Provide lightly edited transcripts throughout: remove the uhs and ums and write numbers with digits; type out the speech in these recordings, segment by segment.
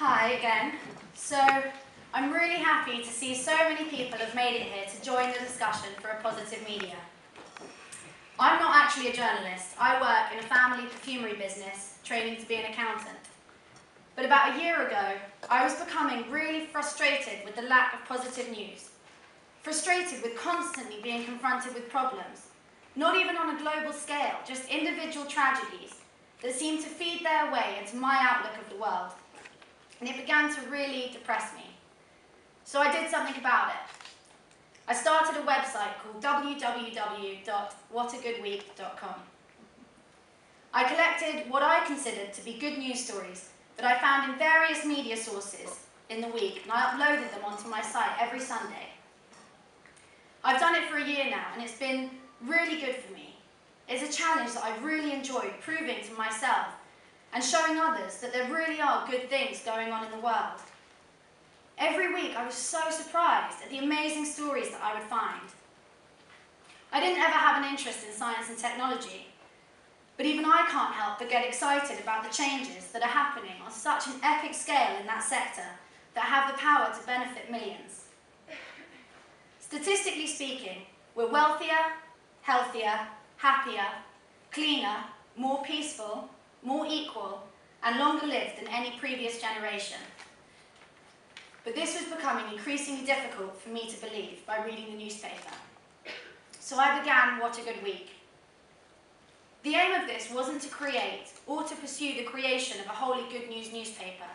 Hi again. So, I'm really happy to see so many people have made it here to join the discussion for A Positive Media. I'm not actually a journalist. I work in a family perfumery business, training to be an accountant. But about a year ago, I was becoming really frustrated with the lack of positive news. Frustrated with constantly being confronted with problems, not even on a global scale, just individual tragedies that seemed to feed their way into my outlook of the world. And it began to really depress me. So I did something about it. I started a website called www.whatagoodweek.com. I collected what I considered to be good news stories that I found in various media sources in the week, and I uploaded them onto my site every Sunday. I've done it for a year now, and it's been really good for me. It's a challenge that I've really enjoyed proving to myself and showing others that there really are good things going on in the world. Every week I was so surprised at the amazing stories that I would find. I didn't ever have an interest in science and technology, but even I can't help but get excited about the changes that are happening on such an epic scale in that sector that have the power to benefit millions. Statistically speaking, we're wealthier, healthier, happier, cleaner, more peaceful, more equal, and longer lived than any previous generation. But this was becoming increasingly difficult for me to believe by reading the newspaper. So I began What a Good Week. The aim of this wasn't to create or to pursue the creation of a wholly good news newspaper,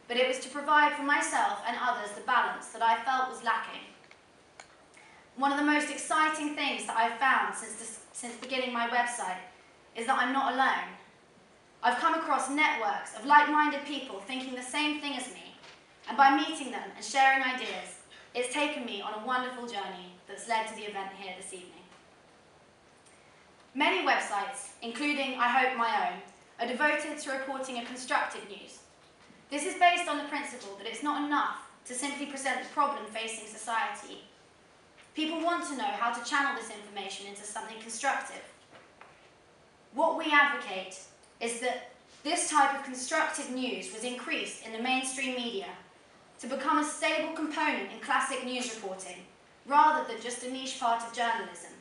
but it was to provide for myself and others the balance that I felt was lacking. One of the most exciting things that I've found since beginning my website is that I'm not alone. I've come across networks of like-minded people thinking the same thing as me, and by meeting them and sharing ideas, it's taken me on a wonderful journey that's led to the event here this evening. Many websites, including I hope my own, are devoted to reporting a constructive news. This is based on the principle that it's not enough to simply present the problem facing society. People want to know how to channel this information into something constructive. What we advocate is that this type of constructive news was increased in the mainstream media to become a stable component in classic news reporting, rather than just a niche part of journalism.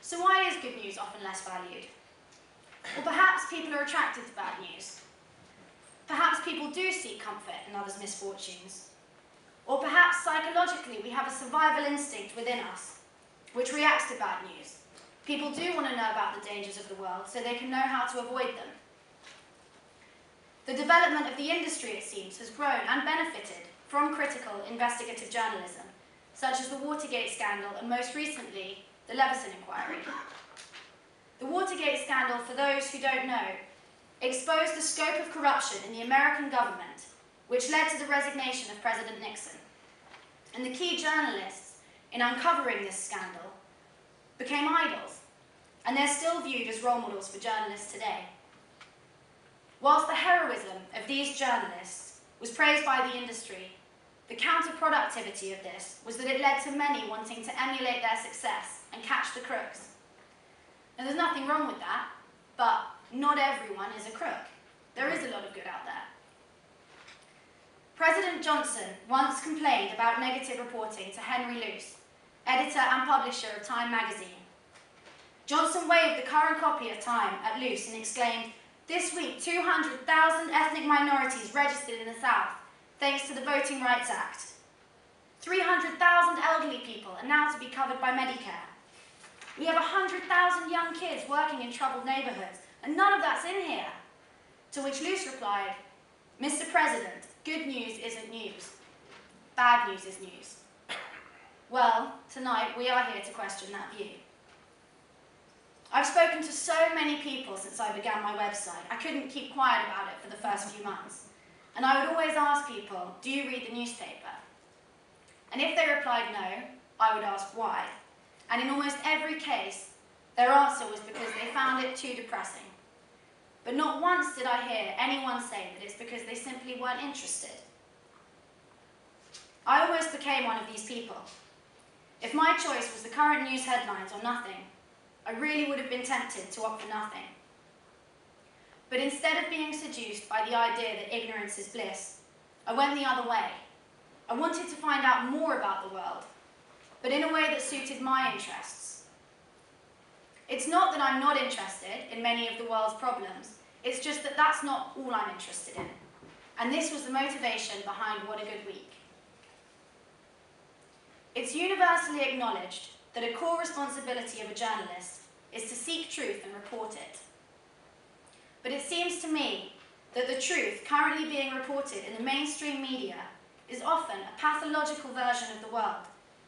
So why is good news often less valued? Well, perhaps people are attracted to bad news. Perhaps people do seek comfort in others' misfortunes. Or perhaps psychologically we have a survival instinct within us, which reacts to bad news. People do want to know about the dangers of the world so they can know how to avoid them. The development of the industry, it seems, has grown and benefited from critical investigative journalism, such as the Watergate scandal and most recently, the Leveson inquiry. The Watergate scandal, for those who don't know, exposed the scope of corruption in the American government, which led to the resignation of President Nixon. And the key journalists in uncovering this scandal became idols, and they're still viewed as role models for journalists today. Whilst the heroism of these journalists was praised by the industry, the counterproductivity of this was that it led to many wanting to emulate their success and catch the crooks. And there's nothing wrong with that, but not everyone is a crook. There is a lot of good out there. President Johnson once complained about negative reporting to Henry Luce, editor and publisher of Time magazine. Johnson waved the current copy of Time at Luce and exclaimed, "This week, 200,000 ethnic minorities registered in the South, thanks to the Voting Rights Act. 300,000 elderly people are now to be covered by Medicare. We have 100,000 young kids working in troubled neighbourhoods, and none of that's in here." To which Luce replied, "Mr. President, good news isn't news. Bad news is news." Well, tonight we are here to question that view. I've spoken to so many people since I began my website, I couldn't keep quiet about it for the first few months. And I would always ask people, do you read the newspaper? And if they replied no, I would ask why. And in almost every case, their answer was because they found it too depressing. But not once did I hear anyone say that it's because they simply weren't interested. I almost became one of these people. If my choice was the current news headlines or nothing, I really would have been tempted to opt for nothing. But instead of being seduced by the idea that ignorance is bliss, I went the other way. I wanted to find out more about the world, but in a way that suited my interests. It's not that I'm not interested in many of the world's problems, it's just that that's not all I'm interested in. And this was the motivation behind What a Good Week. It's universally acknowledged that a core responsibility of a journalist is to seek truth and report it. But it seems to me that the truth currently being reported in the mainstream media is often a pathological version of the world,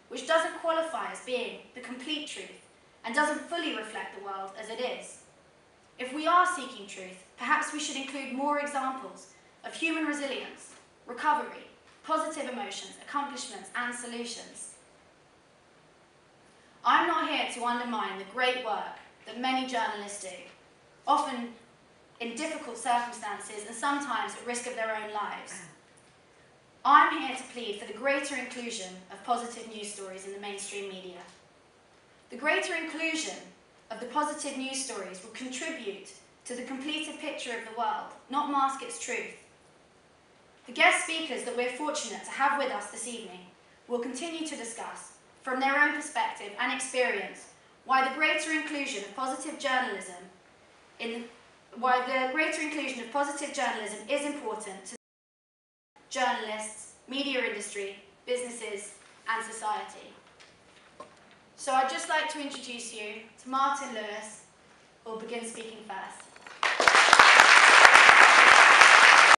which doesn't qualify as being the complete truth and doesn't fully reflect the world as it is. If we are seeking truth, perhaps we should include more examples of human resilience, recovery, positive emotions, accomplishments, and solutions. I'm not here to undermine the great work that many journalists do, often in difficult circumstances and sometimes at risk of their own lives. I'm here to plead for the greater inclusion of positive news stories in the mainstream media. The greater inclusion of the positive news stories will contribute to the completed picture of the world, not mask its truth. The guest speakers that we're fortunate to have with us this evening will continue to discuss, from their own perspective and experience, why the greater inclusion of positive journalism is important to journalists, media industry, businesses, and society. So I'd just like to introduce you to Martin Lewis, who will begin speaking first.